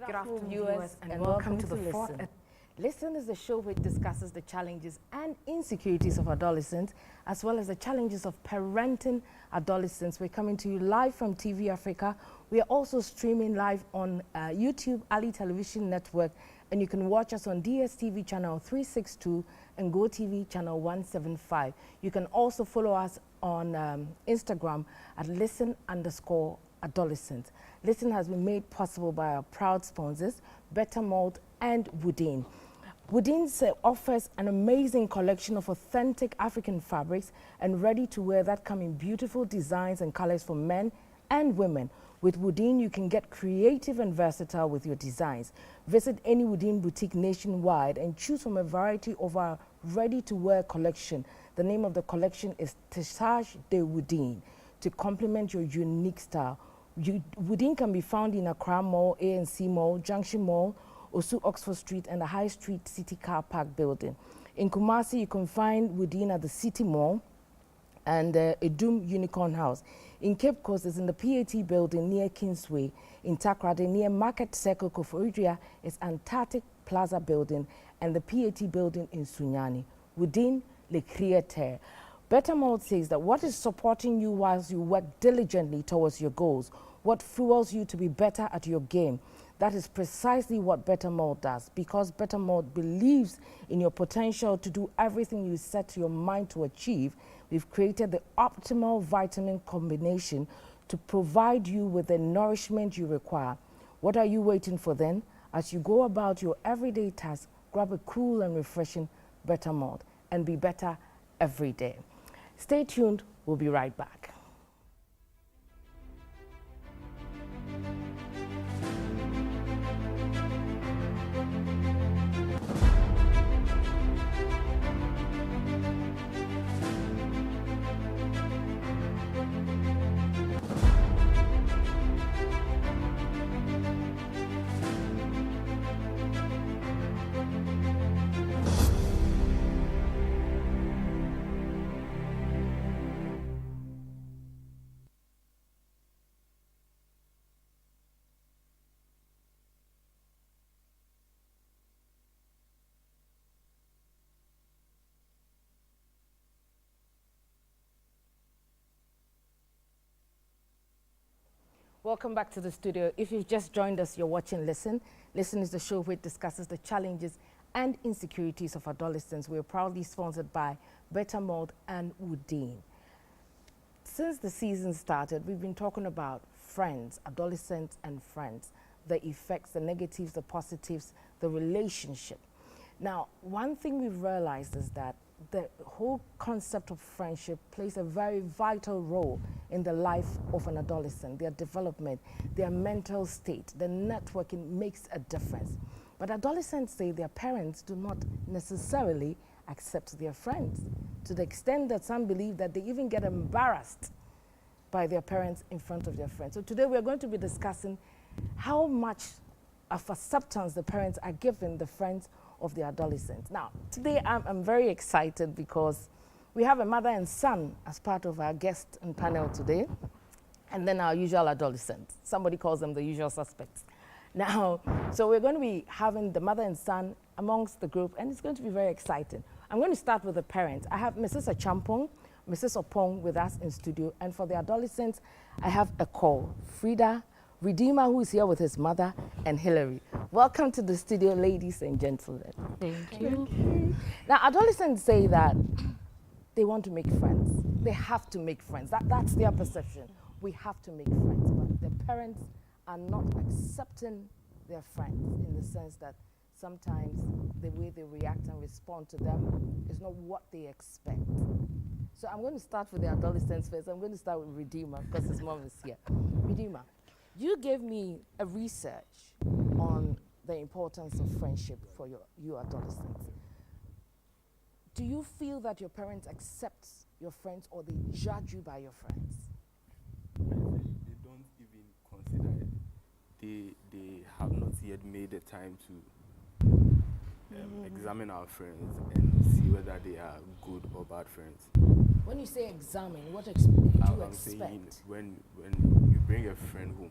Good afternoon, viewers, and welcome to the fourth. Listen is the show which discusses the challenges and insecurities of adolescents, as well as the challenges of parenting adolescents. We're coming to you live from TV Africa. We are also streaming live on YouTube, Ali Television Network, and you can watch us on DSTV channel 362 and GoTV channel 175. You can also follow us on Instagram at listen_adolescent. Listen has been made possible by our proud sponsors, Better Mold and Woodin. Woodin offers an amazing collection of authentic African fabrics and ready-to-wear that come in beautiful designs and colors for men and women. With Woodin, you can get creative and versatile with your designs. Visit any Woodin boutique nationwide and choose from a variety of our ready-to-wear collection. The name of the collection is Tissage de Woodin to complement your unique style. Woodin can be found in Accra Mall, ANC Mall, Junction Mall, Osu Oxford Street, and the High Street City Car Park building. In Kumasi, you can find Woodin at the City Mall and Edum Unicorn House. In Cape Coast, it's in the PAT building near Kingsway. In Takrade, near Market Circle, Koforidua, is Antarctic Plaza building and the PAT building in Sunyani. Woodin, Le Créateur. Better Mold says that what is supporting you whilst you work diligently towards your goals, what fuels you to be better at your game. That is precisely what Better Mold does, because Better Mold believes in your potential to do everything you set your mind to achieve. We've created the optimal vitamin combination to provide you with the nourishment you require. What are you waiting for then? As you go about your everyday tasks, grab a cool and refreshing Better Mold and be better every day. Stay tuned, we'll be right back. Welcome back to the studio. If you've just joined us, you're watching Listen. Listen is the show which discusses the challenges and insecurities of adolescents. We're proudly sponsored by Better Mold and Woodin. Since the season started, we've been talking about friends, adolescents and friends, the effects, the negatives, the positives, the relationship. Now, one thing we've realized is that the whole concept of friendship plays a very vital role in the life of an adolescent, their development, their mental state, the networking makes a difference. But adolescents say their parents do not necessarily accept their friends, to the extent that some believe that they even get embarrassed by their parents in front of their friends. So today we're going to be discussing how much of acceptance the parents are giving the friends of the adolescents. Now, today I'm very excited because we have a mother and son as part of our guest and panel today, and then our usual adolescents. Somebody calls them the usual suspects. Now, so we're going to be having the mother and son amongst the group, and it's going to be very exciting. I'm going to start with the parents. I have Mrs. Achampong, Mrs. Opong with us in studio, and for the adolescents, I have a call, Frida, Redeemer, who is here with his mother, and Hillary. Welcome to the studio, ladies and gentlemen. Thank you. Now, adolescents say that they want to make friends. They have to make friends. That's their perception. We have to make friends, but the parents are not accepting their friends in the sense that sometimes the way they react and respond to them is not what they expect. So I'm going to start with the adolescents first. I'm going to start with Redeemer because his mom is here. Redeemer, you gave me a research on the importance of friendship for you adolescents. Do you feel that your parents accept your friends or they judge you by your friends? They don't even consider it. They have not yet made the time to examine our friends and see whether they are good or bad friends. When you say examine, what do you I'm expect? saying when you bring a friend home,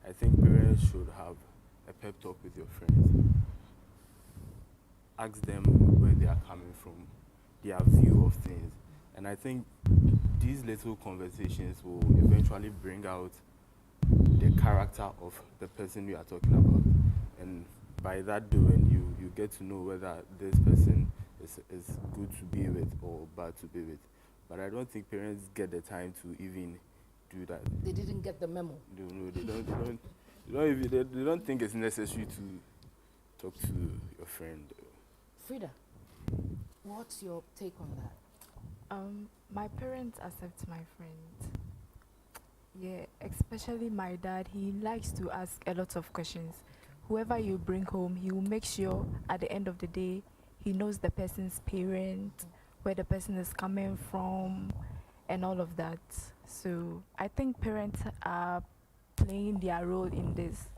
I think parents should have a pep talk with your friends, ask them where they are coming from, their view of things. And I think these little conversations will eventually bring out the character of the person you are talking about. And by that doing, you get to know whether this person is good to be with or bad to be with. But I don't think parents get the time to even do that. They didn't get the memo. No, they don't think it's necessary to talk to your friend. Frida, what's your take on that? My parents accept my friends. Yeah, especially my dad. He likes to ask a lot of questions. Whoever you bring home, he will make sure at the end of the day he knows the person's parent, where the person is coming from, and all of that. So I think parents are playing their role in this.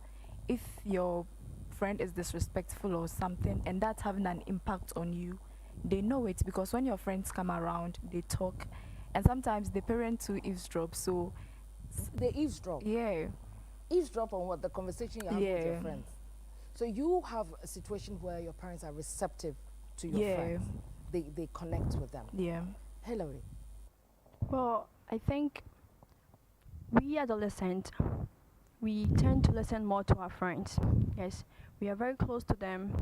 If your friend is disrespectful or something and that's having an impact on you, they know it, because when your friends come around, they talk, and sometimes the parent too eavesdrop. So They eavesdrop. yeah, Eavesdrop on what the conversation you have with your Yeah. friends. So you have a situation where your parents are receptive to your Yeah. friends. They connect with them. yeah. Hillary. Well, I think we adolescents, we tend to listen more to our friends. Yes, we are very close to them.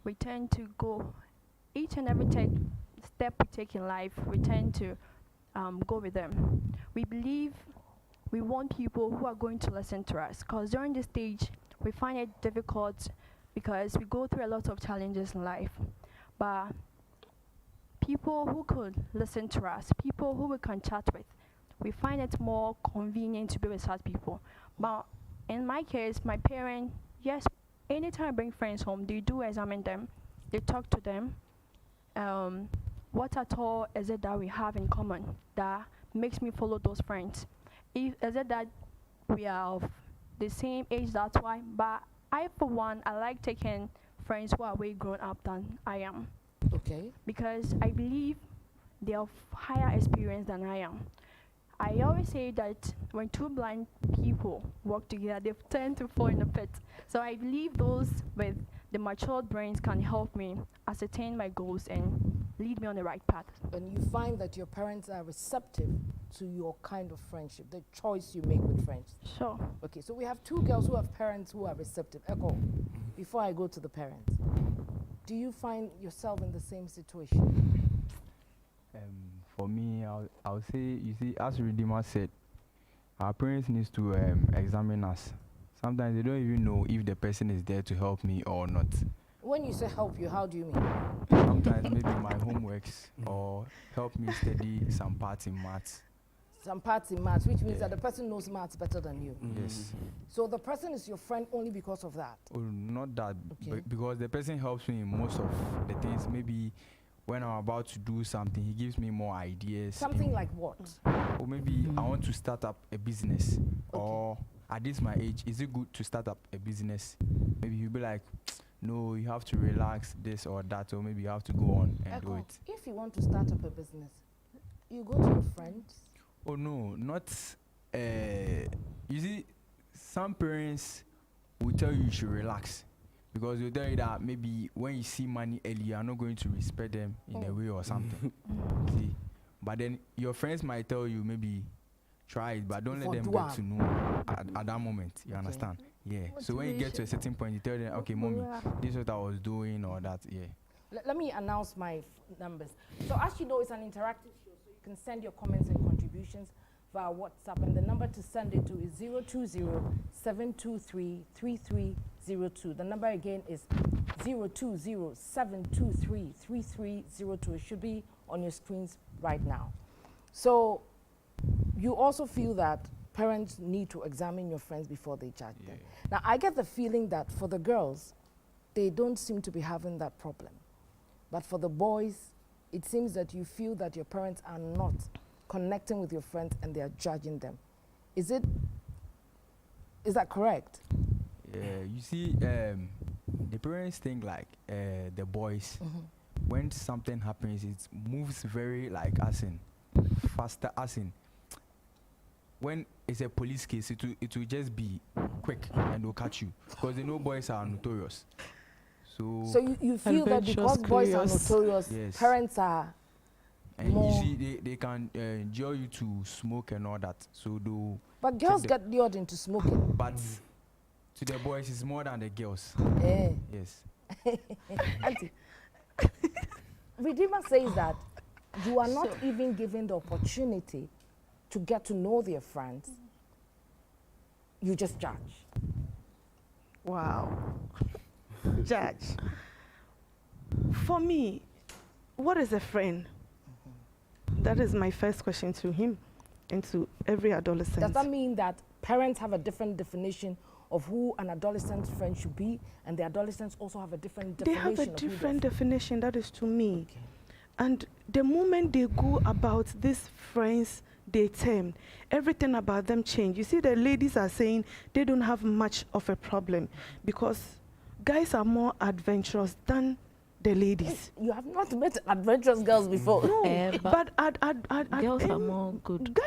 We tend to go each and every step we take in life. We tend to go with them. We believe we want people who are going to listen to us, because during this stage we find it difficult because we go through a lot of challenges in life. But people who could listen to us, people who we can chat with, we find it more convenient to be with such people. But in my case, my parents, yes, anytime I bring friends home, they do examine them, they talk to them. What at all is it that we have in common that makes me follow those friends? Is it that we are of the same age, that's why? But I, for one, I like taking friends who are way grown up than I am, Okay. because I believe they are of higher experience than I am. I always say that when two blind people work together, they tend to fall in a pit. So I believe those with the matured brains can help me ascertain my goals and lead me on the right path. And you find that your parents are receptive to your kind of friendship, the choice you make with friends. Sure. Okay, so we have two girls who have parents who are receptive. Echo, before I go to the parents, do you find yourself in the same situation? For me, I'll say, you see, as Redeemer said, our parents needs to examine us. Sometimes they don't even know if the person is there to help me or not. When you say help you, how do you mean? Sometimes maybe my homeworks or help me study some parts in maths. Some parts in maths, which means Yeah. that the person knows maths better than you. Yes. So the person is your friend only because of that. Oh, not that, Okay. because the person helps me in most of the things. Maybe when I'm about to do something, he gives me more ideas. Something like what? Or maybe I want to start up a business, or at this my age, is it good to start up a business? Maybe he'll be like, no, you have to relax, this or that, or maybe you have to go on and do Echo, it. if you want to start up a business, you go to your friends. Oh no, not. You see, some parents will tell you should relax, because they'll tell you that maybe when you see money early, you are not going to respect them in a way or something. See, but then your friends might tell you maybe try it, but don't let For them dua. get to know at that moment. You understand? Yeah. So when you get to a certain point, you tell them, okay, mommy, this is what I was doing, or that. Yeah. Let me announce my numbers. So as you know, it's an interactive show, so you can send your comments and contributions via WhatsApp, and the number to send it to is 020-723-3302. The number again is 020-723-3302. It should be on your screens right now. So you also feel that parents need to examine your friends before they judge them. Now, I get the feeling that for the girls, they don't seem to be having that problem. But for the boys, it seems that you feel that your parents are not connecting with your friends and they are judging them. Is that correct? Yeah. You see, the parents think like the boys. When something happens, it moves very like as in faster, as in when it's a police case, it will just be quick and they'll catch you because they know boys are notorious. So you feel that because boys are notorious, yes, parents are and more. you see they can endure you to smoke and all that. So do. But girls get lured into smoking. But to the boys, it's more than the girls. Yes. Auntie, Redeemer says that you are not even given the opportunity to get to know their friends. You just judge. Wow. Judge. For me, what is a friend? That is my first question to him and to every adolescent. Does that mean that parents have a different definition of who an adolescent friend should be, and the adolescents also have a different definition? They have a different definition, that is to me. Okay. And the moment they go about these friends they term, everything about them change. You see, the ladies are saying they don't have much of a problem because guys are more adventurous than the ladies. You have not met adventurous girls before. No, but girls are more good.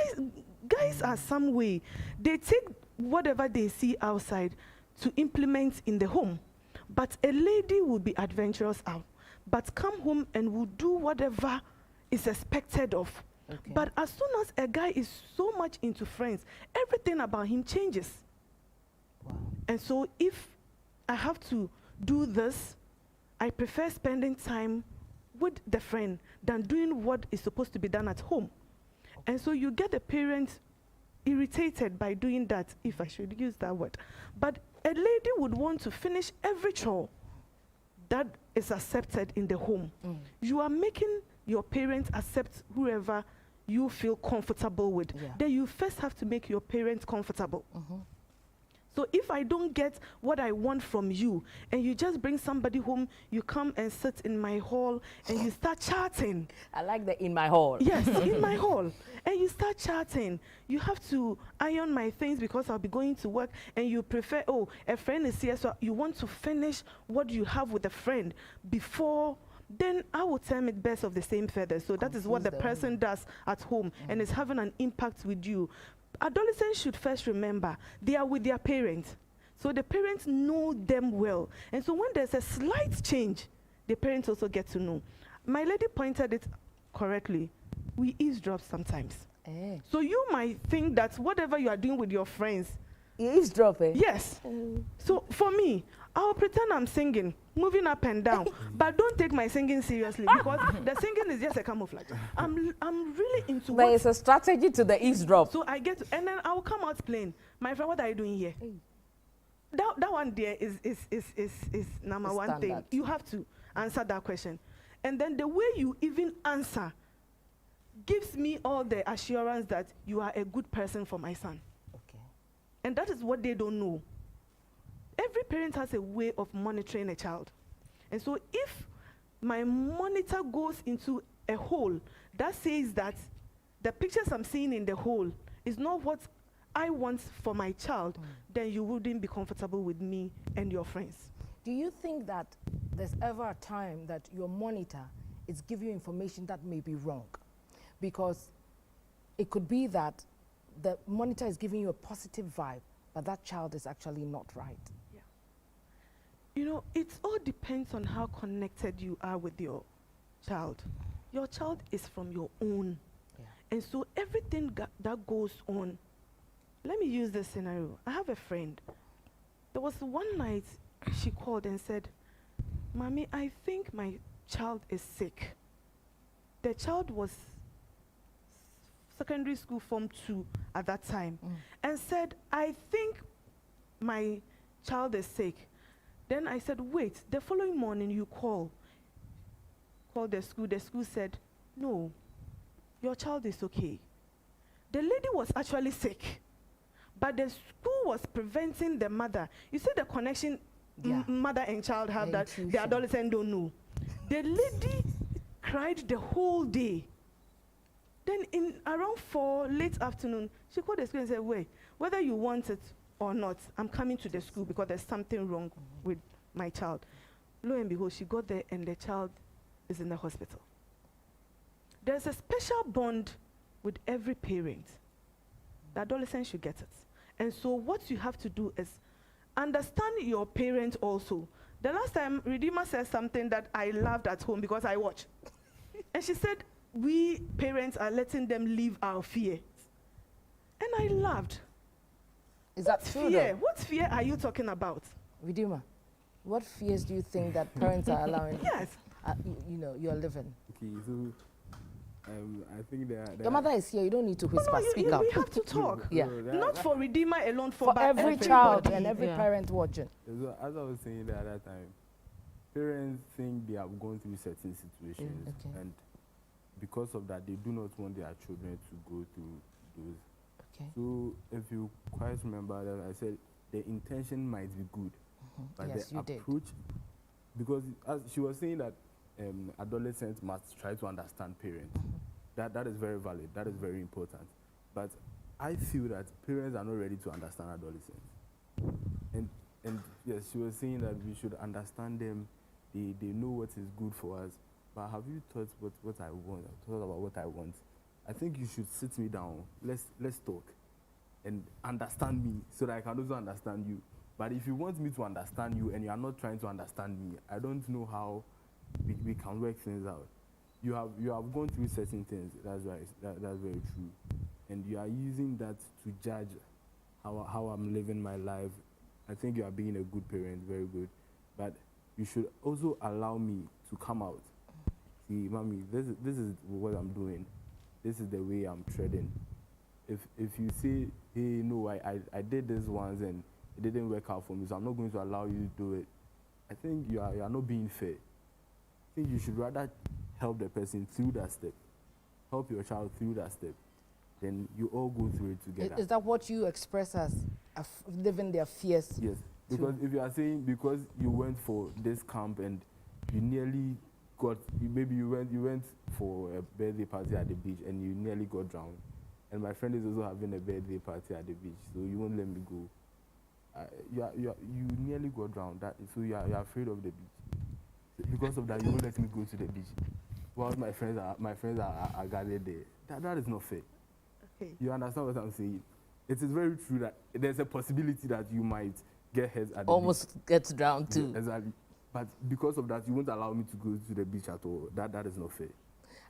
Guys are some way. They take whatever they see outside to implement in the home. But a lady will be adventurous out, but come home and will do whatever is expected of. Okay. But as soon as a guy is so much into friends, everything about him changes. Wow. And so if I have to do this, I prefer spending time with the friend than doing what is supposed to be done at home. Okay. And so you get the parents irritated by doing that, if I should use that word. But a lady would want to finish every chore that is accepted in the home. You are making your parents accept whoever you feel comfortable with. Yeah. Then you first have to make your parents comfortable. So if I don't get what I want from you, and you just bring somebody home, you come and sit in my hall, and you start chatting. I like the in my hall. Yes, in my hall. And you start chatting. You have to iron my things because I'll be going to work, and you prefer, oh, a friend is here, so you want to finish what you have with a friend before. Then I will term it best of the same feather. So that is what the person does at home and is having an impact with you. Adolescents should first remember they are with their parents. So the parents know them well. And so when there's a slight change, the parents also get to know. My lady pointed it correctly. We eavesdrop sometimes. So you might think that whatever you are doing with your friends, You eavesdrop, eh? yes. So for me, I'll pretend I'm singing, moving up and down, but don't take my singing seriously because the singing is just a camouflage. I'm really into But it's a strategy to the eavesdrop. so I get, and then I'll come out playing. My friend, what are you doing here? That one there is number one thing. Standard. You have to answer that question. And then the way you even answer gives me all the assurance that you are a good person for my son. Okay. And that is what they don't know. Every parent has a way of monitoring a child. And so if my monitor goes into a hole that says that the pictures I'm seeing in the hole is not what I want for my child, then you wouldn't be comfortable with me and your friends. Do you think that there's ever a time that your monitor is giving you information that may be wrong? Because it could be that the monitor is giving you a positive vibe, but that child is actually not right. You know, it all depends on how connected you are with your child. Your child is from your own. Yeah. And so everything that goes on, let me use this scenario. I have a friend. There was one night she called and said, Mommy, I think my child is sick. The child was secondary school form 2 at that time, and said, I think my child is sick. Then I said, wait, the following morning you called the school. The school said, no, your child is okay. The lady was actually sick, but the school was preventing the mother. You see the connection mother and child have that the adolescent don't know. The lady cried the whole day. Then in around 4 late afternoon, she called the school and said, wait, whether you want it or not, I'm coming to the school because there's something wrong with my child. Lo and behold, she got there and the child is in the hospital. There's a special bond with every parent. The adolescent should get it. And so what you have to do is understand your parents also. The last time Redeemer said something that I loved at home because I watch. And she said, we parents are letting them live our fear. And I laughed. Is that true? Fear? What fear are you talking about? Redeemer, what fears do you think that parents are allowing? Yes. You know, you're living. Okay, so I think that Your mother is here. You don't need to whisper. Speak up. We have to talk. Yeah. Not for Redeemer alone, For every child everybody. and every Yeah. parent watching. So as I was saying the other time, parents think they have gone through certain situations, Okay. and because of that, they do not want their children to go through those. Okay. So if you quite remember that I said the intention might be good, but Yes, the you did. approach, because as she was saying that adolescents must try to understand parents. That is very valid. That is very important. But I feel that parents are not ready to understand adolescents. And yes, she was saying that we should understand them. They know what is good for us. But have you thought what I want? Thought about what I want? I think you should sit me down. Let's talk, and understand me so that I can also understand you. But if you want me to understand you and you are not trying to understand me, I don't know how we can work things out. You have gone through certain things. That's right. That's very true. And you are using that to judge how I'm living my life. I think you are being a good parent, very good. But you should also allow me to come out. See, mommy, this is what I'm doing. This is the way I'm treading. If you say, hey, no, I did this once and it didn't work out for me, so I'm not going to allow you to do it, I think you are not being fair. I think you should rather help the person through that step. Help your child through that step. Then you all go through it together. Is that what you express as living their fears? Yes. Because if you are saying because you went for this camp and you nearly got, maybe you went for a birthday party at the beach and you nearly got drowned, and my friend is also having a birthday party at the beach, so you won't let me go. You nearly got drowned, so you are afraid of the beach. Because of that, you won't let me go to the beach. While my friends are gathered there. That is not fair. Okay. You understand what I'm saying? It is very true that there's a possibility that you might get hurt at the Almost gets drowned beach. too. Yeah, exactly. But because of that, you won't allow me to go to the beach at all. That is not fair.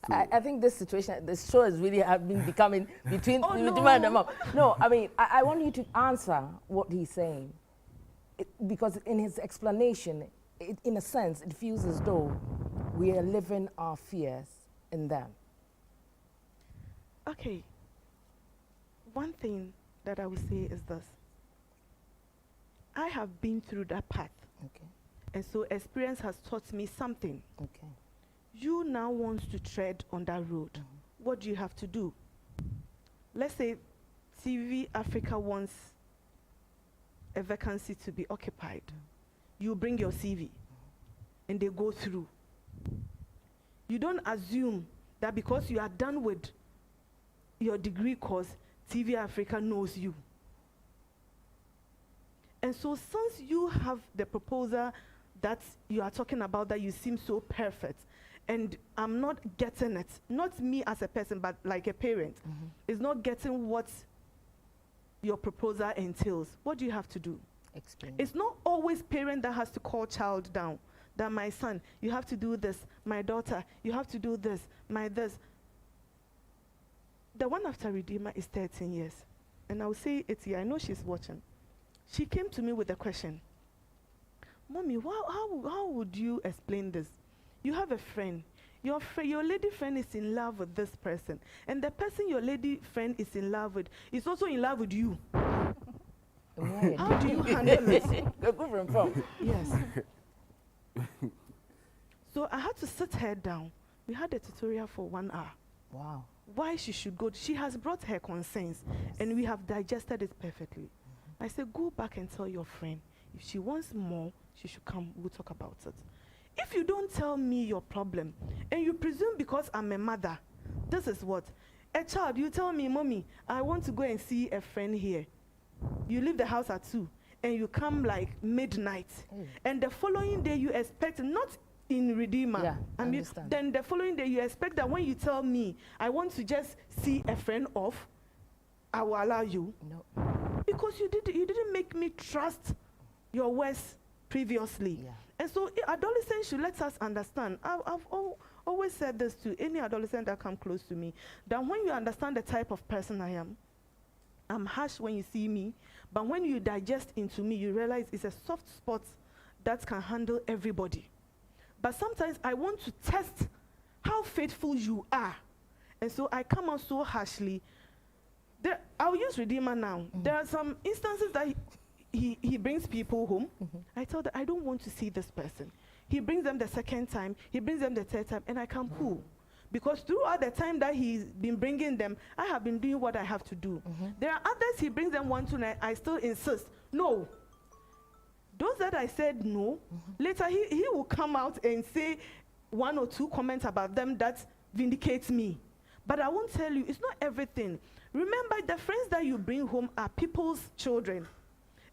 So I think this situation, this show has really been becoming between Oh, the no. demand and mom. No, I mean, I want you to answer what he's saying. Because in his explanation, in a sense, it feels as though we are living our fears in them. Okay. One thing that I would say is this. I have been through that path. Okay, And so experience has taught me something. okay. You now want to tread on that road. What do you have to do? Let's say TV Africa wants a vacancy to be occupied. You bring your CV and they go through. You don't assume that because you are done with your degree course, TV Africa knows you. And so since you have the proposal that you are talking about that you seem so perfect, and I'm not getting it, not me as a person, but like a parent, is not getting what your proposal entails, what do you have to do? Explain. It's not always parent that has to call child down, that my son, you have to do this, my daughter, you have to do this, my this. The one after Redeemer is 13 years. And I'll say it here, I know she's watching. She came to me with a question. Mommy, how would you explain this? You have a friend. Your lady friend is in love with this person. And the person your lady friend is in love with is also in love with you. How do you handle it? Yes. So I had to sit her down. We had a tutorial for 1 hour. Wow. Why she should go. She has brought her concerns, and we have digested it perfectly. I said, go back and tell your friend. If she wants more, she should come. We'll talk about it. If you don't tell me your problem, and you presume because I'm a mother, this is what? A child, you tell me, Mommy, I want to go and see a friend here. You leave the house at 2, and you come like midnight. And the following day, you expect, not in Redeemer. Yeah, I understand. Then the following day, you expect that when you tell me, I want to just see a friend off, I will allow you. No. Because you didn't make me trust your words previously. Yeah. And so adolescents should let us understand. I've always said this to any adolescent that come close to me, that when you understand the type of person I am, I'm harsh when you see me, but when you digest into me, you realize it's a soft spot that can handle everybody. But sometimes I want to test how faithful you are. And so I come out so harshly. I'll use Redeemer now. There are some instances that he brings people home. I tell them, I don't want to see this person. He brings them the second time, he brings them the third time, and I can pull. Because throughout the time that he's been bringing them, I have been doing what I have to do. There are others, he brings them 1, 2, and I still insist. No. Those that I said no, later he will come out and say 1 or 2 comments about them that vindicates me. But I won't tell you, it's not everything. Remember, the friends that you bring home are people's children.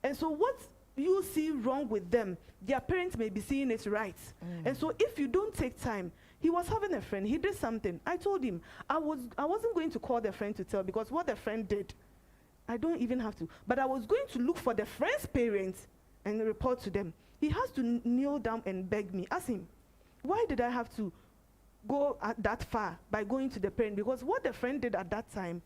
And so what you see wrong with them, their parents may be seeing it right. And so if you don't take time, he was having a friend, he did something. I told him, I wasn't going to call the friend to tell, because what the friend did, I don't even have to. But I was going to look for the friend's parents and report to them. He has to kneel down and beg me. Ask him, why did I have to go that far by going to the parent? Because what the friend did at that time,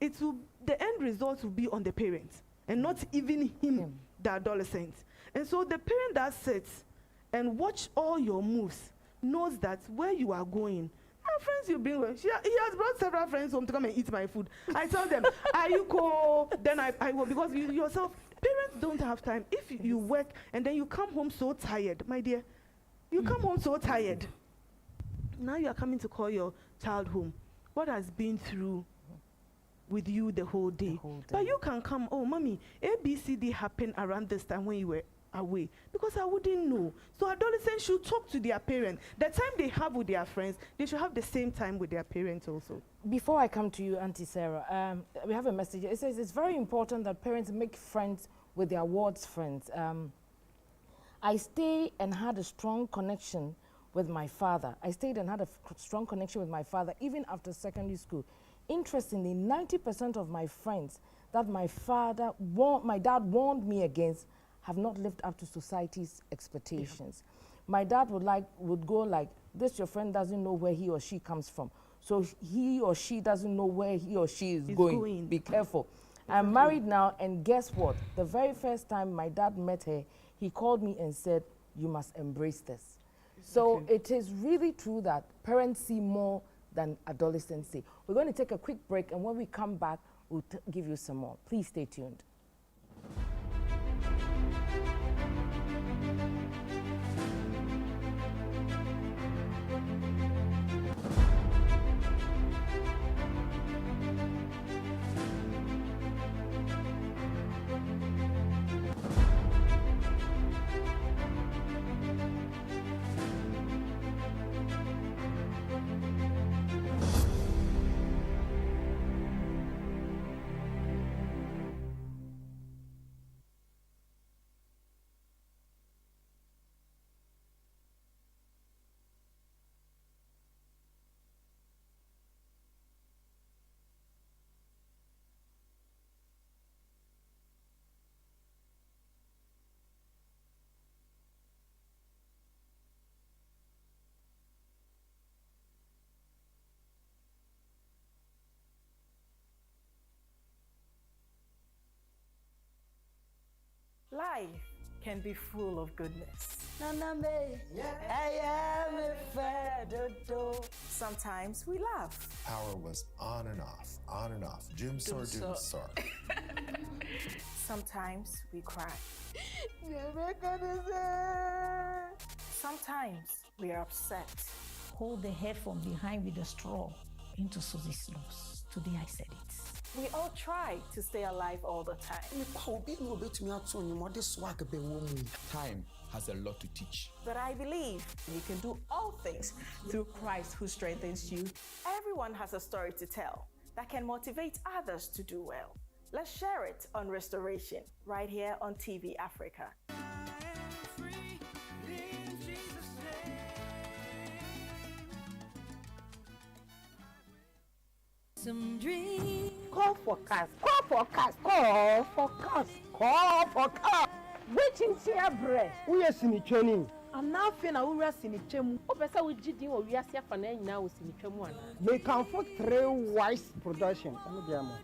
the end result will be on the parents and not even him, the adolescent. And so the parent that sits and watch all your moves knows that where you are going, our friends you bring, he has brought several friends home to come and eat my food. I tell them, are you cool? Then I will, because you yourself, parents don't have time. If you work and then you come home so tired, my dear, you come home so tired. Now you are coming to call your child home. What has been through with you the whole day? But you can come, oh, mommy, ABCD happened around this time when you were away, because I wouldn't know. So adolescents should talk to their parents. The time they have with their friends, they should have the same time with their parents also. Before I come to you, Auntie Sarah, we have a message. It says it's very important that parents make friends with their wards friends. I stayed and had a strong connection with my father. Even after secondary school. Interestingly, 90% of my friends that my dad warned me against have not lived up to society's expectations. My dad would go like, this your friend doesn't know where he or she comes from. So he or she doesn't know where he or she is going. Be careful. I'm married now, and guess what? The very first time my dad met her, he called me and said, you must embrace this. So it is really true that parents see more than adolescents see. We're going to take a quick break, and when we come back, we'll give you some more. Please stay tuned. Life can be full of goodness. Sometimes we laugh. Power was on and off, on and off. Jim Sor. Sometimes we cry. Sometimes we are upset. Hold the hair from behind with a straw into Susie's nose. Today I said it. We all try to stay alive all the time. Time has a lot to teach. But I believe you can do all things through Christ who strengthens you. Everyone has a story to tell that can motivate others to do well. Let's share it on Restoration, right here on TV Africa. Some dreams Call for cars. Call for cars. Call for cars. Call for cars. Which is your bread? We are seeing training. I'm now feeling we are seeing chemu. O pesa we jidi o we are seeing fana now we seeing chemu ana. They can for three wise production.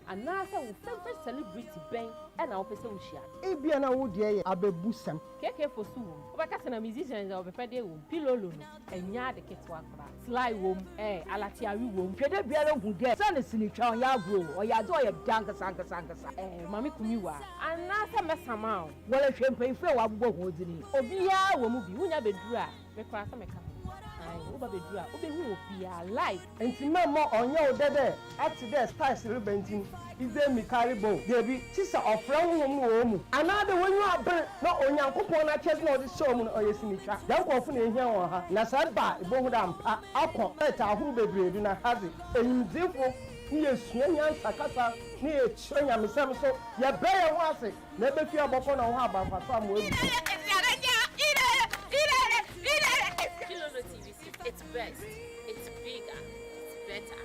And now say we favorite celebrity Ben and our pesa we share. Ebi na wo de abebu sam. Keke for su. O ba ka na musicians o be pede wo. Pilolo no. Enya de ketwa kra. Sly wo alatiari wo. Twede bia na hu de. Say na sini twa ya bro. O ya do ya danka sanka. Mami kumiwa. And now say mesama o. Wala hwempan fe wa abbo ho dini. Obi ya wo mu bi. Bedura me kwa sa me ka ai wo ba bedura wo be hu obia live enti memo onye odede at the styles rebentin ize mi karibo debi tisa ofra wo mu anade wonyu abre na onyankopon na chese na odi show mu no oyesinitwa dan kofo na ehia won ha na sadba ebohu da mpa akọ eta ahuru bebre du na hazi enyimzefo ni esua nyansa kasa ni echiro nyamesam so ye be ye ho ase na ebefi abofo na ho abafa so amoebu It's best, it's bigger, it's better.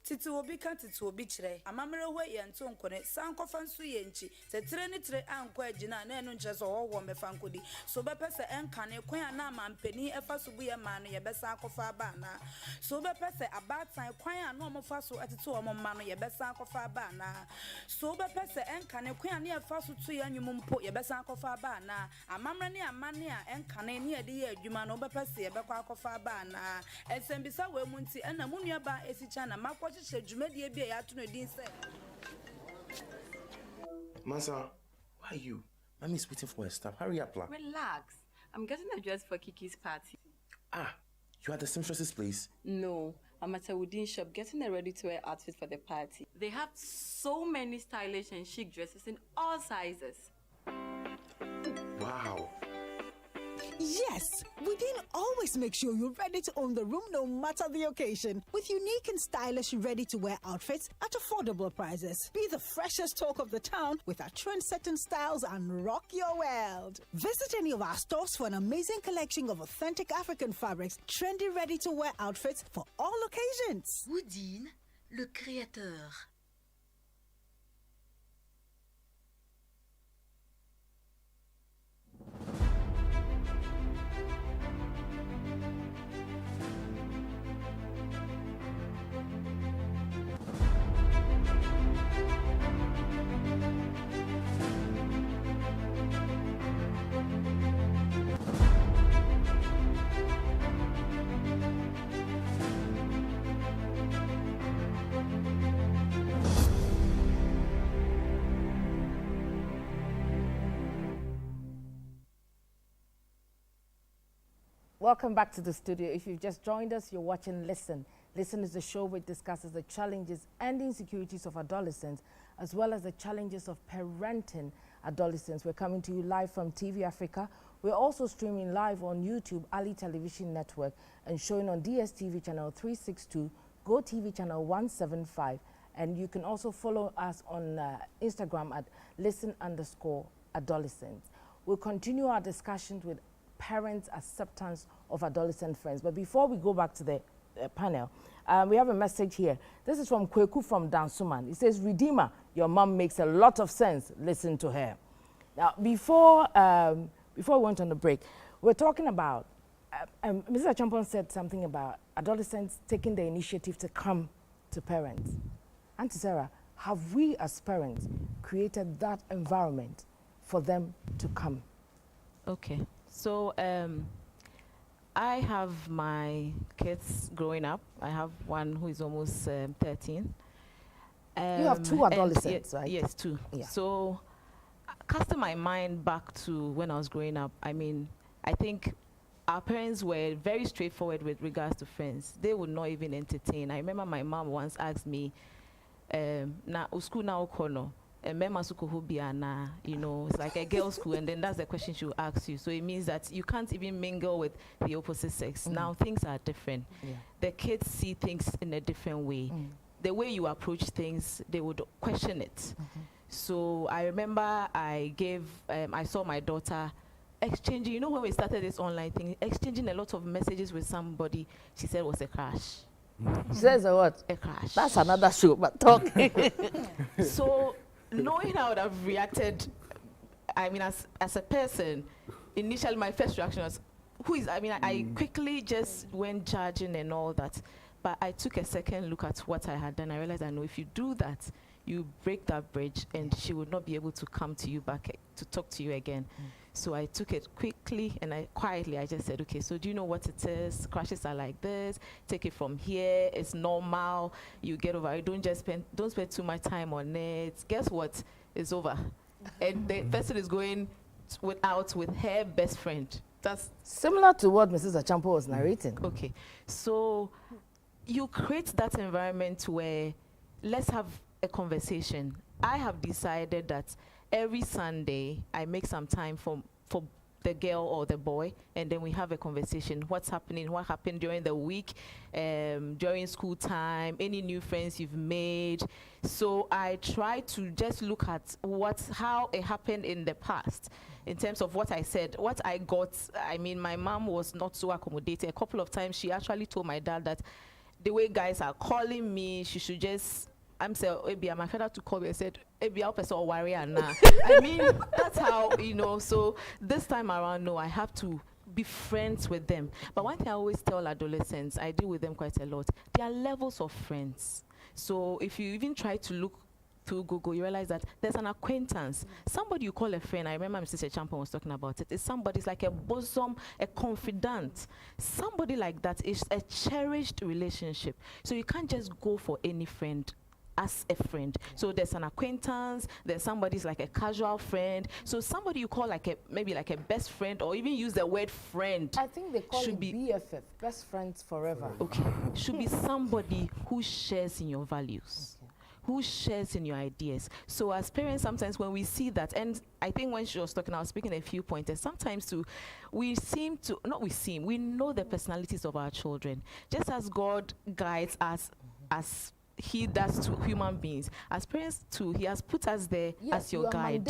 Titi obi kan titi obi kire amamere ho yento nkone sankofa nso yenchi tetere ne tire anko agina na enu nche so wo mefa nkodi so bepese enkane kwan na mampeni efa so bu ye ma no ye besa akofa ba na so bepese abatan kwan na omofa so atete o momma no ye besa akofa ba na so bepese enkane kwan na efa so to ye anwum mpo ye besa akofa ba na amamere ne amane a enkane ne ye de ye adwuma no bepese ye bekwa akofa ba na esembisa we munti ena munua ba esicha na makwo Masa, why are you? Mommy's waiting for her stuff. Hurry up, la. Relax. I'm getting a dress for Kiki's party. Ah, you are at the seamstress's place? No, I'm at a wedding shop getting a ready-to-wear outfit for the party. They have so many stylish and chic dresses in all sizes. Wow. Yes, Within always make sure you're ready to own the room no matter the occasion. With unique and stylish ready-to-wear outfits at affordable prices. Be the freshest talk of the town with our trend-setting styles and rock your world. Visit any of our stores for an amazing collection of authentic African fabrics, trendy ready-to-wear outfits for all occasions. Within, le créateur. Welcome back to the studio. If you've just joined us, you're watching Listen. Listen is the show which discusses the challenges and insecurities of adolescents, as well as the challenges of parenting adolescents. We're coming to you live from TV Africa. We're also streaming live on YouTube, Ali Television Network, and showing on DSTV channel 362, Go TV channel 175, and you can also follow us on Instagram at listen_adolescents. We'll continue our discussions with parents' acceptance of adolescent friends. But before we go back to the panel, we have a message here. This is from Kweku from Dansuman. It says, Redeemer, your mom makes a lot of sense. Listen to her. Now, before we went on the break, we're talking about, Mr. Champon said something about adolescents taking the initiative to come to parents. Auntie Sarah, have we as parents created that environment for them to come? Okay. So I have my kids growing up. I have one who is almost 13. You have two adolescents, right? Yes, two. Yeah. So casting my mind back to when I was growing up, I mean, I think our parents were very straightforward with regards to friends. They would not even entertain. I remember my mom once asked me, na school now kono. You know, it's like a girls' school, and then that's the question she will ask you. So it means that you can't even mingle with the opposite sex. Now things are different. Yeah. The kids see things in a different way. The way you approach things, they would question it. So I remember I saw my daughter exchanging, you know, when we started this online thing, exchanging a lot of messages with somebody she said was a crush. She says what? A crash. That's another show, but talk. So knowing how I would have reacted, I mean, as a person, initially my first reaction was, I quickly just went judging and all that. But I took a second look at what I had done. I realized, I know if you do that, you break that bridge and she would not be able to come to you back to talk to you again. So I took it quickly and I just said, okay, so do you know what it is? Crashes are like this. Take it from here. It's normal. You get over it. Don't spend too much time on it. Guess what? It's over. And the person is going out with her best friend. That's similar to what Mrs. Achampo was narrating. Okay. So you create that environment where let's have a conversation. I have decided that every Sunday I make some time for the girl or the boy, and then we have a conversation. What's happening? What happened during the week, during school time, any new friends you've made. So I try to just look at how it happened in the past in terms of what I said, what I got. I mean, my mom was not so accommodating. A couple of times she actually told my dad that the way guys are calling me, she should just, I'm saying, my father to call me and said, I'll person worry now. I mean, that's how, so this time around, no, I have to be friends with them. But one thing I always tell adolescents, I deal with them quite a lot, there are levels of friends. So if you even try to look through Google, you realize that there's an acquaintance. Somebody you call a friend, I remember Mr. Champion was talking about it, it's somebody's like a bosom, a confidant. Somebody like that is a cherished relationship. So you can't just go for any friend as a friend. So there's an acquaintance, there's somebody's like a casual friend. So somebody you call maybe like a best friend, or even use the word friend. I think they call it BFF, best friends forever. Okay. Should be somebody who shares in your values. Okay. Who shares in your ideas. So as parents, sometimes when we see that, and I think when she was talking, I was speaking a few pointers, sometimes too, we know the personalities of our children. Just as God guides us as he does to human beings, as parents too, he has put us there as your guide.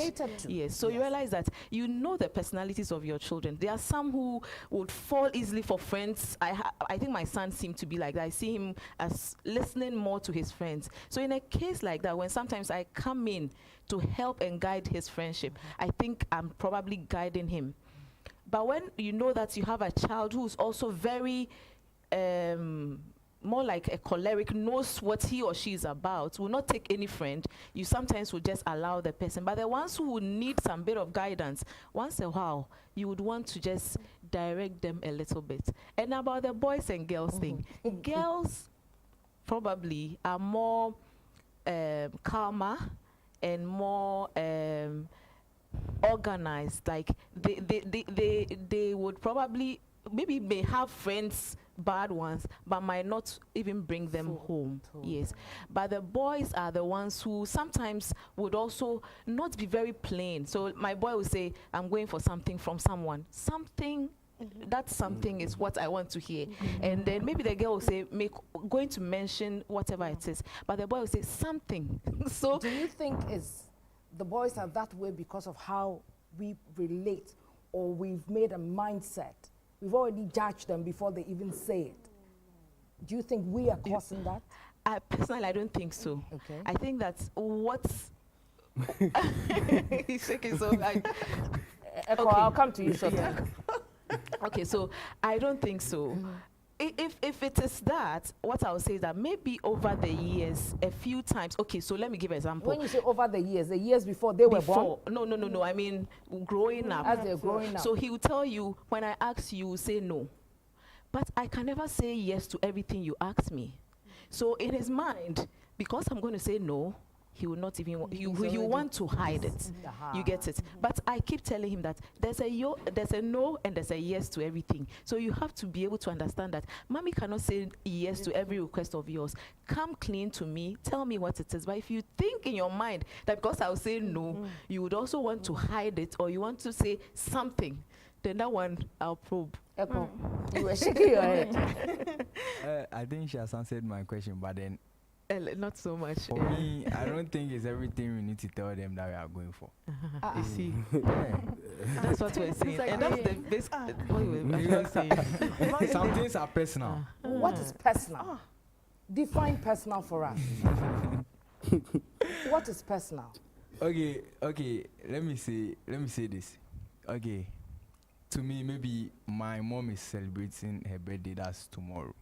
Yes, so you realize that you know the personalities of your children. There are some who would fall easily for friends. I think my son seemed to be like that. I see him as listening more to his friends. So in a case like that, when sometimes I come in to help and guide his friendship, I think I'm probably guiding him. But when you know that you have a child who's also very more like a choleric, knows what he or she is about, will not take any friend, you sometimes will just allow the person. But the ones who would need some bit of guidance, once a while, you would want to just direct them a little bit. And about the boys and girls thing, girls probably are more calmer and more organized. Like they would probably maybe may have friends, bad ones, but might not even bring them home. Yes. But the boys are the ones who sometimes would also not be very plain. So my boy will say, I'm going for something from someone. Something, that something is what I want to hear. And then maybe the girl will say, going to mention whatever it is. But the boy will say something. So do you think the boys are that way because of how we relate, or we've made a mindset? We've already judged them before they even say it. Do you think we are causing that? Personally, I don't think so. Okay. I think that's what's... He's shaking so like... Echo, I'll come to you shortly. Okay, so I don't think so. If it is that, what I would say is that maybe over the years, a few times. Okay, so let me give an example. When you say over the years before they were born? No. I mean, growing up. As they're growing up. So he will tell you, when I ask you, will say no. But I can never say yes to everything you ask me. So in his mind, because I'm going to say no, he will not even, you want to hide it. You get it? But I keep telling him that there's a no and there's a yes to everything. So you have to be able to understand that mommy cannot say yes to every request of yours. Come clean to me, tell me what it is. But if you think in your mind that because I'll say no, you would also want to hide it, or you want to say something, then that one I'll probe. Echo, you were shaking your head. I think she has answered my question, but then not so much. For me, I don't think it's everything we need to tell them that we are going for. You see, that's what we're saying. And that's the basic. Some things are personal. What is personal? Define personal for us. What is personal? Okay. Let me say this. Okay. To me, maybe my mom is celebrating her birthday. That's tomorrow.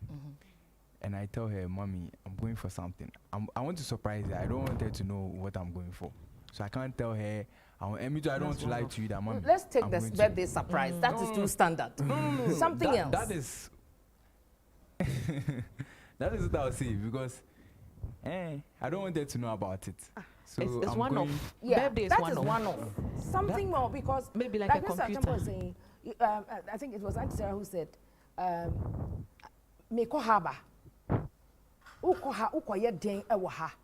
And I tell her, Mommy, I'm going for something. I want to surprise her. I don't want her to know what I'm going for. So I can't tell her. I don't want to lie to you that, Mommy. Let's take this birthday surprise. That is too standard. No. Something else. That is that is what I'll say, because I don't want her to know about it. So it's I'm one going off. Yeah, Birthday is that one is off. one off. Something more, because maybe like a Mr. computer. Temple was saying, I think it was Auntie Sarah who said, "Meko haba, uko ye den ewo ha."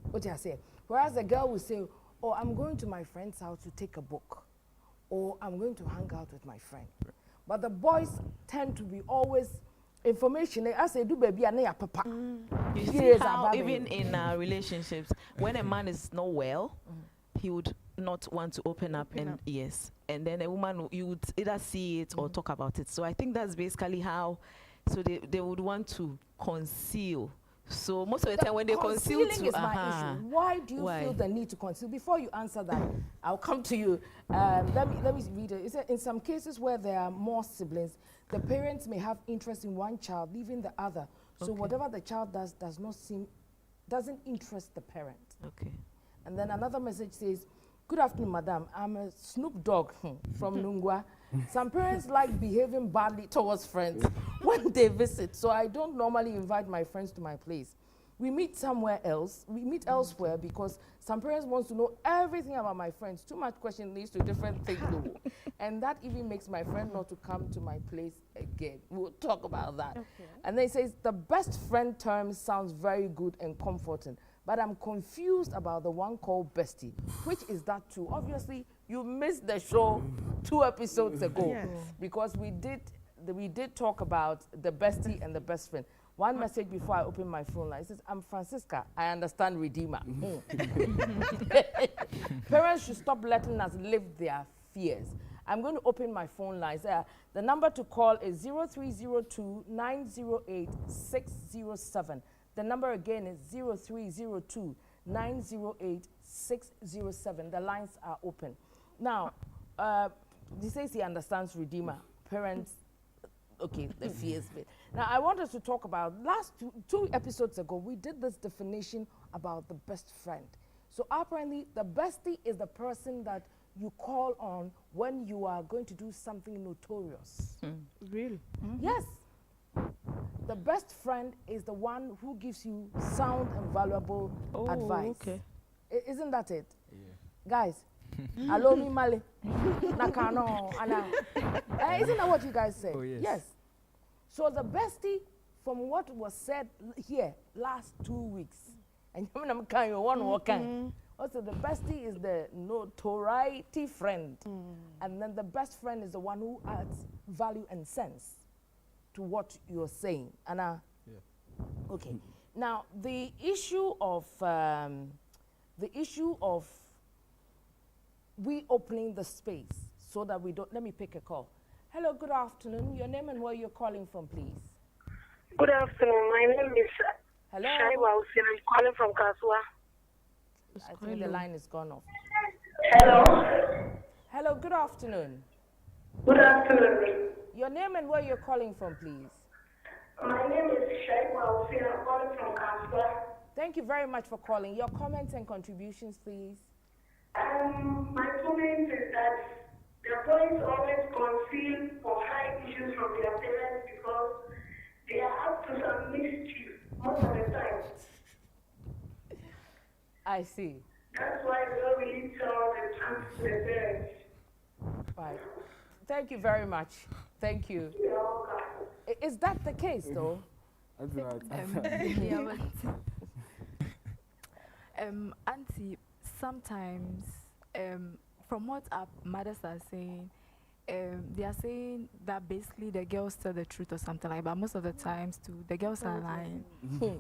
What I say? Whereas the girl will say, "Oh, I'm going to my friend's house to take a book, or I'm going to hang out with my friend." But the boys tend to be always information. I say, "Do baby, I need papa." You see how even in relationships, when a man is not well, he would not want to open up. Yes, and then a woman, you would either see it or talk about it. So I think that's basically how. So they would want to conceal. So most of the time when they conceal, concealing is my issue. Why do you feel the need to conceal? Before you answer that, I'll come to you. Let me read it. It said, in some cases where there are more siblings, the parents may have interest in one child, leaving the other. So whatever the child doesn't interest the parent. Okay. And then another message says, "Good afternoon, madam. I'm a Snoop Dogg from Nungwa. Some parents like behaving badly towards friends when they visit, so I don't normally invite my friends to my place. We meet somewhere else. We meet elsewhere because some parents want to know everything about my friends. Too much question leads to different things, and that even makes my friend not to come to my place again. We'll talk about that." Okay. And then it says, "The best friend term sounds very good and comforting, but I'm confused about the one called bestie. Which is that too?" Obviously, you missed the show 2 episodes ago. Yes. Because we did talk about the bestie and the best friend. One message before I open my phone line, it says, "I'm Francisca, I understand Redeemer." Parents should stop letting us live their fears. I'm going to open my phone lines. The number to call is 0302-908-607. The number again is 0302-908-607. The lines are open. Now, he says he understands Redeemer. Parents, okay, the fears bit. Now, I want us to talk about, last two episodes ago, we did this definition about the best friend. So apparently, the bestie is the person that you call on when you are going to do something notorious. Really? Yes. The best friend is the one who gives you sound and valuable advice. Okay. Isn't that it? Yeah. Guys, allow me Mali. Nakano, isn't that what you guys say? Oh, yes. Yes. So the bestie, from what was said here last 2 weeks, and I'm kind of one more kind. Also, the bestie is the notoriety friend, and then the best friend is the one who adds value and sense to what you're saying. Anna? Yeah. Okay. Now, the issue of we opening the space so that we don't, let me pick a call. Hello, good afternoon. Your name and where you're calling from, please. Good afternoon. My name is Shaiwa Hussein. I'm calling from Kasua. I think the line is gone off. Hello. Hello, good afternoon. Good afternoon. Your name and where you're calling from, please. My name is Shaiwa Hussein. I'm calling from Kasua. Thank you very much for calling. Your comments and contributions, please. My comment is that the boys always conceal or hide issues from their parents because they are up to some mischief most of the time. I see. That's why we don't really tell the truth to the parents. Right. Thank you very much. Thank you. You're welcome. Is that the case, though? Auntie, sometimes, from what our mothers are saying, they are saying that basically the girls tell the truth or something like that. But most of the times, too, the girls are lying.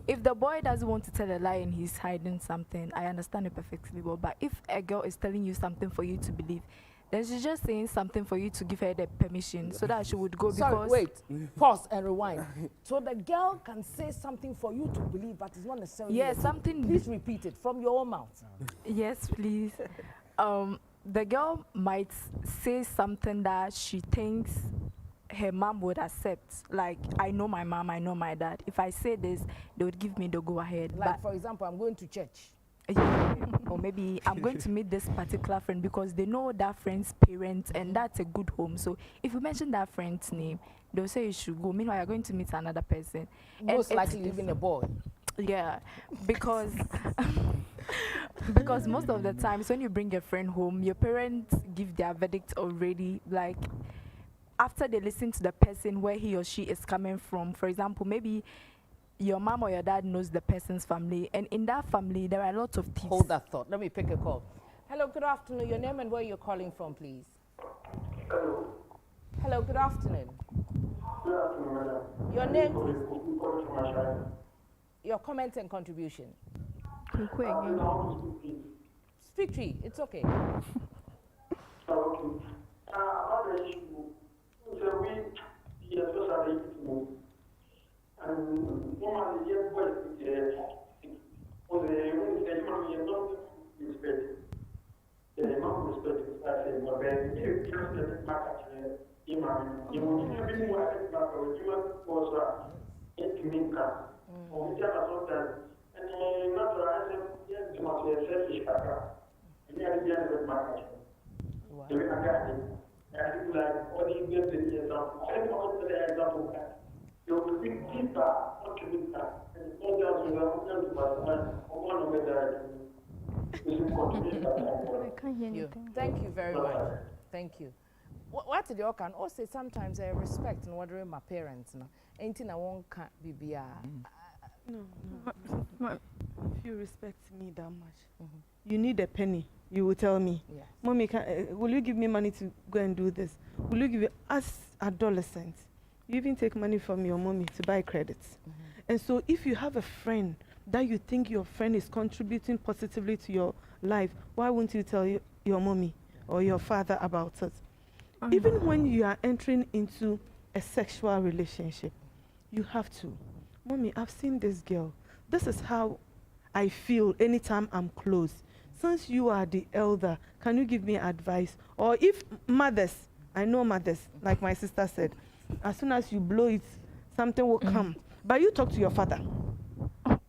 If the boy doesn't want to tell a lie and he's hiding something, I understand it perfectly well. But if a girl is telling you something for you to believe, then she's just saying something for you to give her the permission so that she would go. Sorry, because wait, pause and rewind. So the girl can say something for you to believe, but it's not necessarily. Yeah, something. Please repeat it from your own mouth. Yes, please. The girl might say something that she thinks her mom would accept. Like, I know my mom, I know my dad. If I say this, they would give me the go ahead. Like, for example, I'm going to church. Yeah. Or maybe I'm going to meet this particular friend because they know that friend's parents and that's a good home. So if you mention that friend's name, they'll say you should go. Meanwhile, you're going to meet another person. Most likely even a boy. Yeah, because because most of the times when you bring a friend home, your parents give their verdict already. Like, after they listen to the person where he or she is coming from. For example, maybe your mom or your dad knows the person's family, and in that family there are lots of thieves. Hold that thought. Let me pick a call. Hello, good afternoon. Your name and where you're calling from, please. Hello. Hello, good afternoon. Good afternoon, madam. Your name, please. Your comment and contribution. Speak to you. It's okay. Okay. Another issue. So we especially and normally the boys on the when not respect. The amount of respect I say, but then you just let it back at you will be more at back or you was it mean car. Or we tell us that and not I say yes, you must be a selfish car. And you are the end of the market. So we are getting I think like all you get the example. I want to the example that you big people not to be that. And it's not just we are not but one of Thank you very much. Thank you. What did you can also say sometimes I respect and wondering my parents no. Anything I won't be No. If you respect me that much, you need a penny. You will tell me, yes. Mommy, will you give me money to go and do this? Will you give it? As adolescents, you even take money from your mommy to buy credits. And so if you have a friend that you think your friend is contributing positively to your life, why won't you tell your mommy or your father about it? Even when you are entering into a sexual relationship, you have to. Mommy, I've seen this girl. This is how I feel anytime I'm close. Since you are the elder, can you give me advice? Or if mothers, I know mothers, like my sister said, as soon as you blow it, something will come. But you talk to your father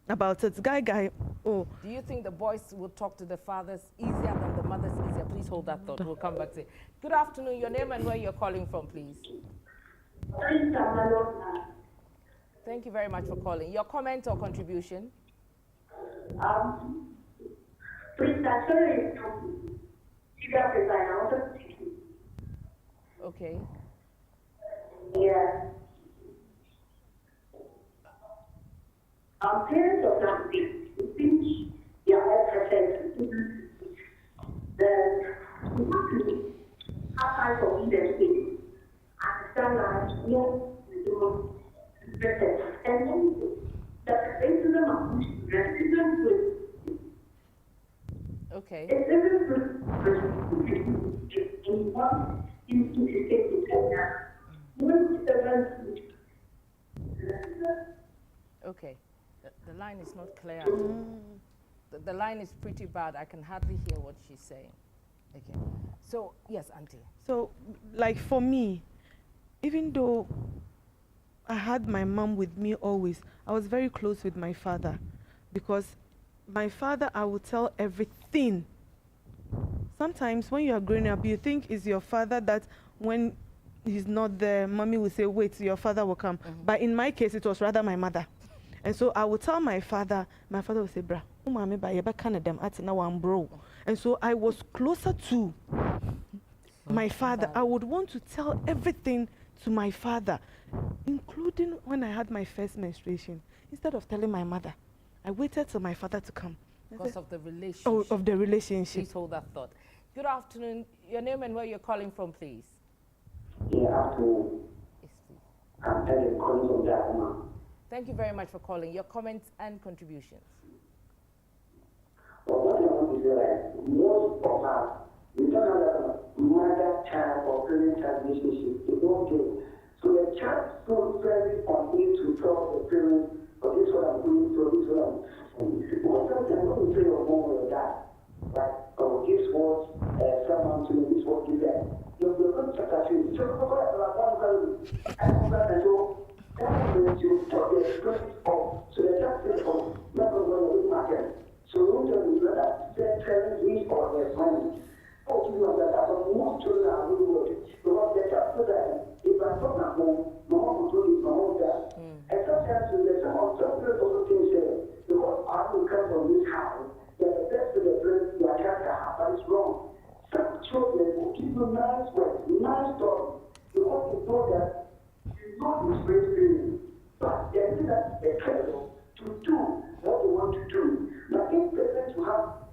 about it. Guy, oh. Do you think the boys will talk to the fathers easier than the mothers easier? Please hold that thought. We'll come back to it. Good afternoon. Your name and where you're calling from, please. Thank you very much for calling. Your comment or contribution? Okay. Yeah. Parents of that think they are perfect. The have time for leadership. Understand that we do better. And then the racism of racism with okay. It's even in one institution together. Okay. The line is not clear. The line is pretty bad. I can hardly hear what she's saying. Okay. So, yes, Auntie. So, like for me, even though I had my mom with me always, I was very close with my father. Because my father, I would tell everything. Sometimes when you are growing up, you think it's your father that when he's not there, mommy will say, wait, your father will come. But in my case, it was rather my mother. And so I would tell my father would say, bra, and so I was closer to my father. I would want to tell everything to my father, including when I had my first menstruation. Instead of telling my mother, I waited till my father to come. Because of the relationship. Oh, of the relationship. Please hold that thought. Good afternoon. Your name and where you're calling from, please. Good afternoon. Yes, please. I'm calling from Jakarta. Thank you very much for calling. Your comments and contributions. Well, what I want to say is most of us, we don't have that much parent-child relationship. They don't get it. So the child feels very unable to tell the parents, oh, this is what I'm doing, so this is what I'm doing. Because sometimes when you tell your mom or your dad, right, oh, this was someone to me, this was give that. You're going to check that you. So, and so that's when you talk the experience of, so the child says, oh, never going to be my parent. So you tell me whether their parents is or their friends. Oh, you know that most children are really good. Because they just feel that if I'm from at home, my mom will do it, my mom does. And sometimes there's some people also think that because I will come from this house, that the best of the parents, their child can have, but it's wrong. Some children will give you nice words, nice stories, because you know that you know this great feeling. But they think that they're careful to do what they want to do. Now, if parents will have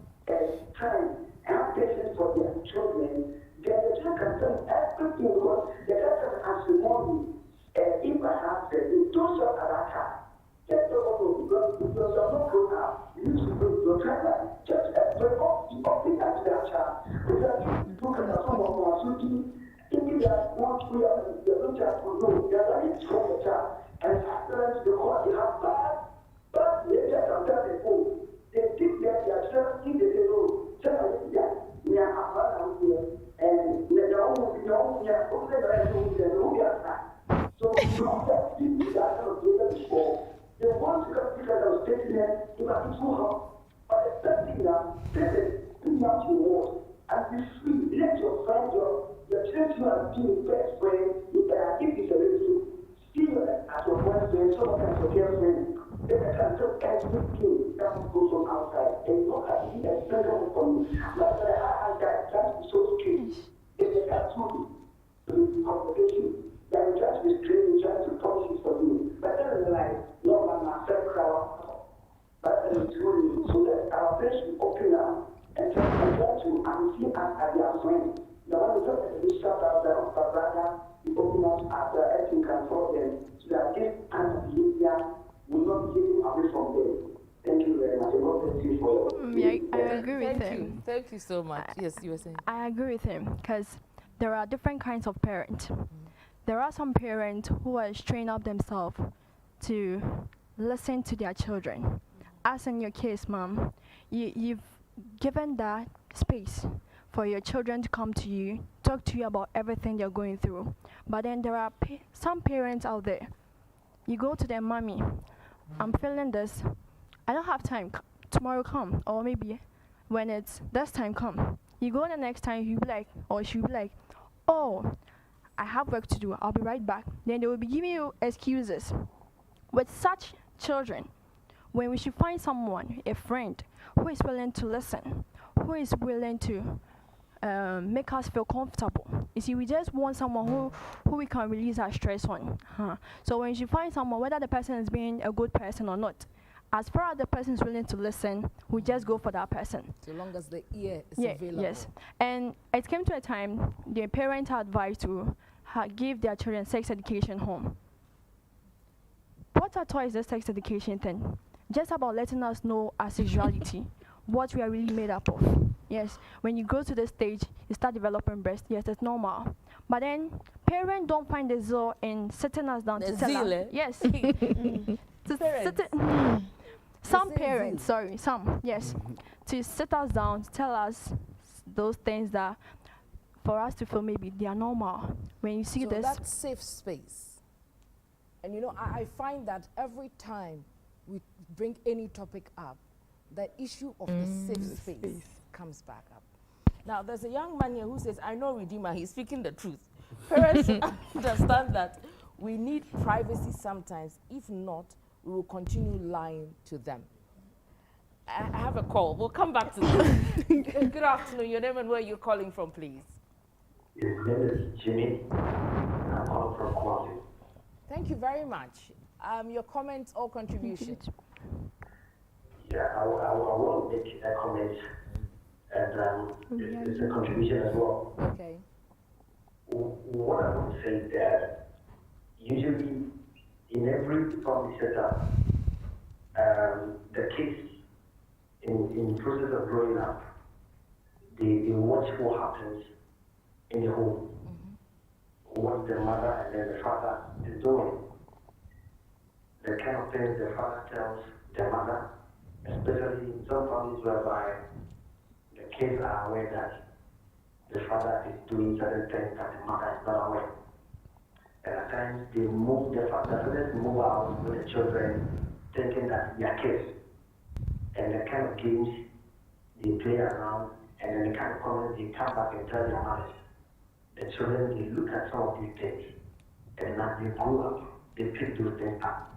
time and have patience for their children, then the child can tell everything because the child can ask you more. If I have said, you don't shop at that time. Just don't go because you're not grown up. You used to go to your child. Just open that to that child. Because if you can have someone who are shooting, thinking that once we are the young child will know, they are ready to from the child. And parents, because they have bad nature sometimes they go. They think that their children think they know. Children, we are out here. And they all we are only the rest of them who are that. So you know that people that are data before. They want to come because I was taking them to my too hot. But expecting them, parents, do not you want. And be free. Let your friend, your children are being best friend. If it's a little, see you as your boyfriend, sometimes your girlfriend. They can tell everything that goes on outside. And not that you expect them from you. But I that is so strange. If they can tell you, conversation. They will just restrain you, trying to punish you for you. But then like, no, my friend crowd. But truly, so that our parents will open up and try to see us as their friends. The one who just be shut out there, but rather we open up after everything can for them, so that this kind of behavior will not be taken away from them. Thank you very much. God bless you for I agree with him. Thank you so much. Yes, you were saying. I agree with him because there are different kinds of parents. There are some parents who are trained up themselves to listen to their children. As in your case, Mom, you've given that space for your children to come to you, talk to you about everything they're going through. But then there are some parents out there. You go to their mommy, I'm feeling this. I don't have time. Tomorrow come, or maybe when it's this time come. You go the next time, you be like, or she'll be like, oh, I have work to do. I'll be right back. Then they will be giving you excuses. With such children, when we should find someone, a friend, who is willing to listen, who is willing to make us feel comfortable. You see, we just want someone who we can release our stress on. So when you find someone, whether the person is being a good person or not, as far as the person is willing to listen, we just go for that person. So long as the ear is available. Yes. And it came to a time the parents are advised to give their children sex education home. What at all is the sex education thing? Just about letting us know our sexuality, what we are really made up of. Yes, when you go to the stage, you start developing breast. Yes, it's normal. But then parents don't find the zeal in sitting us down to tell us. Yes. Some parents, to sit us down, to tell us those things that for us to feel maybe they are normal. When you see so this, that safe space. And you know, I find that every time we bring any topic up, the issue of the safe space comes back up. Now, there's a young man here who says, I know Redeemer, he's speaking the truth. Parents understand that we need privacy sometimes. If not, we will continue lying to them. I have a call. We'll come back to this. Good afternoon. Your name and where you're calling from, please. His name is Jimmy. I'm calling from Quasi. Thank you very much. Your comments or contribution? Yeah, I want to make a comment and it's a contribution as well. Okay. What I want to say is that usually in every family setup, the kids in the process of growing up, they watch what happens in the home. what the mother and then the father is doing. The kind of things the father tells the mother, especially in some families whereby the kids are aware that the father is doing certain things that the mother is not aware. And at times they move, the fathers move out with the children thinking that they are kids. And the kind of games they play around, and then the kind of comments they come back and tell their mothers. The children, they look at some of these things, and as they grow up, they pick those things up.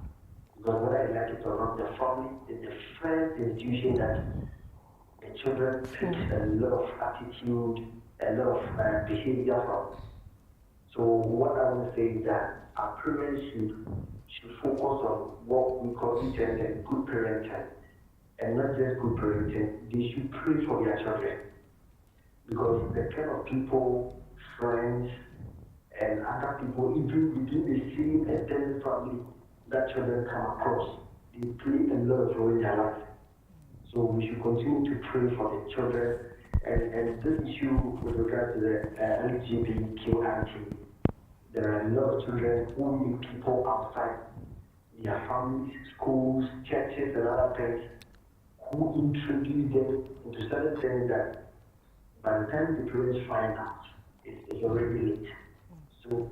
Because whether you like it or not, the family is the first institution that the children pick a lot of attitude, a lot of behavior from. So what I want to say is that our parents should focus on what we call good parenting, and not just good parenting. They should pray for their children, because the kind of people, friends, and other people, even within the same extended family that children come across, they play a lot of role in their life. So we should continue to pray for the children. And this issue with regard to the LGBTQ anti, there are a lot of children who meet people outside their families, schools, churches, and other things, who introduce them into certain things that by the time the parents find out, it's already late. So,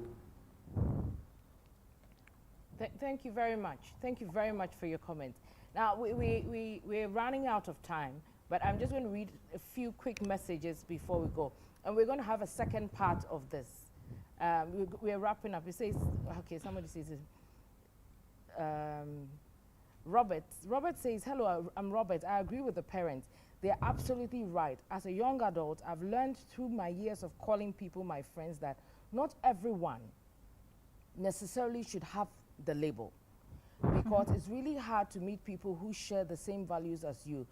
thank you very much. Thank you very much for your comment. Now, we're running out of time, but I'm just going to read a few quick messages before we go. And we're going to have a second part of this. We're wrapping up. It says, okay, somebody says it. Robert says, hello, I'm Robert. I agree with the parents. They're absolutely right. As a young adult, I've learned through my years of calling people my friends that not everyone necessarily should have the label, because it's really hard to meet people who share the same values as you.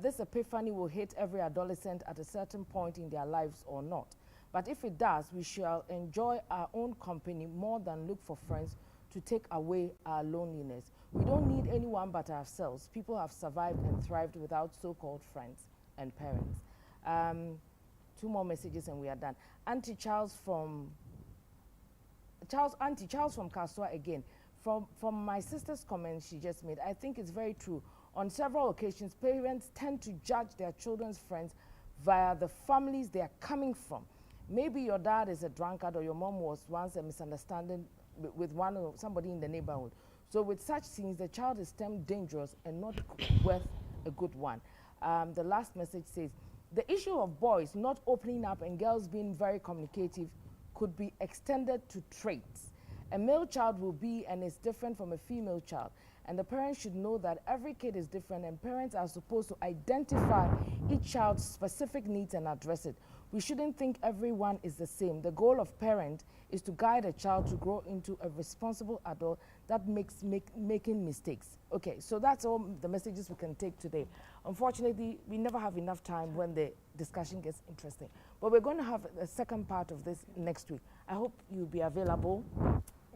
This epiphany will hit every adolescent at a certain point in their lives or not. But if it does, we shall enjoy our own company more than look for friends to take away our loneliness. We don't need anyone but ourselves. People have survived and thrived without so-called friends and parents. Two more messages and we are done. Auntie Charles from Kaswa again. From my sister's comment she just made, I think it's very true. On several occasions, parents tend to judge their children's friends via the families they are coming from. Maybe your dad is a drunkard or your mom was once a misunderstanding with somebody in the neighborhood. So with such scenes, the child is termed dangerous and not worth a good one. The last message says, the issue of boys not opening up and girls being very communicative could be extended to traits. A male child will be and is different from a female child. And the parents should know that every kid is different and parents are supposed to identify each child's specific needs and address it. We shouldn't think everyone is the same. The goal of parent is to guide a child to grow into a responsible adult that making mistakes. Okay, so that's all the messages we can take today. Unfortunately, we never have enough time when the discussion gets interesting. But we're going to have a second part of this next week. I hope you'll be available.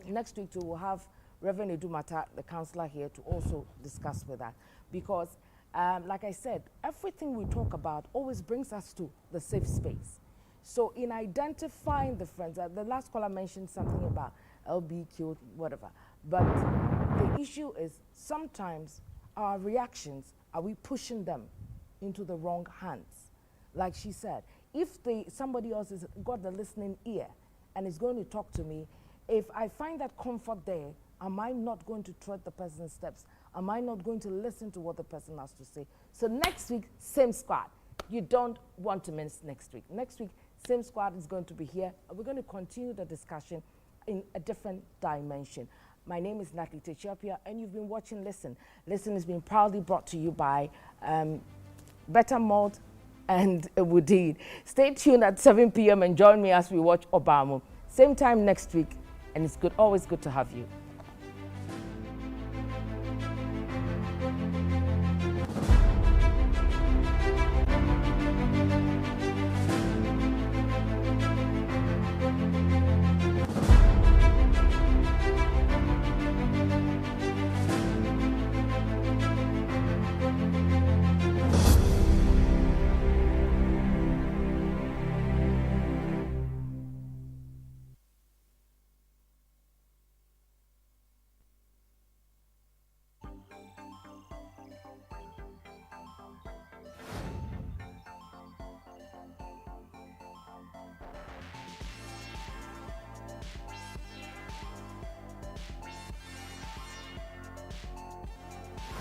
Next week too, we'll have Reverend Edumata, the counselor, here to also discuss with that. Because, like I said, everything we talk about always brings us to the safe space. So in identifying the friends, the last caller mentioned something about LBQ, whatever. But the issue is sometimes our reactions, are we pushing them into the wrong hands? Like she said, if somebody else has got the listening ear and is going to talk to me, if I find that comfort there, am I not going to tread the person's steps? Am I not going to listen to what the person has to say? So next week, same squad. You don't want to miss next week. Next week, same squad is going to be here. We're going to continue the discussion in a different dimension. My name is Natalie Takyi-Appiah, and you've been watching Listen. Listen is being proudly brought to you by Better Malt and Woodin. Stay tuned at 7 p.m. and join me as we watch Obama. Same time next week, and it's always good to have you.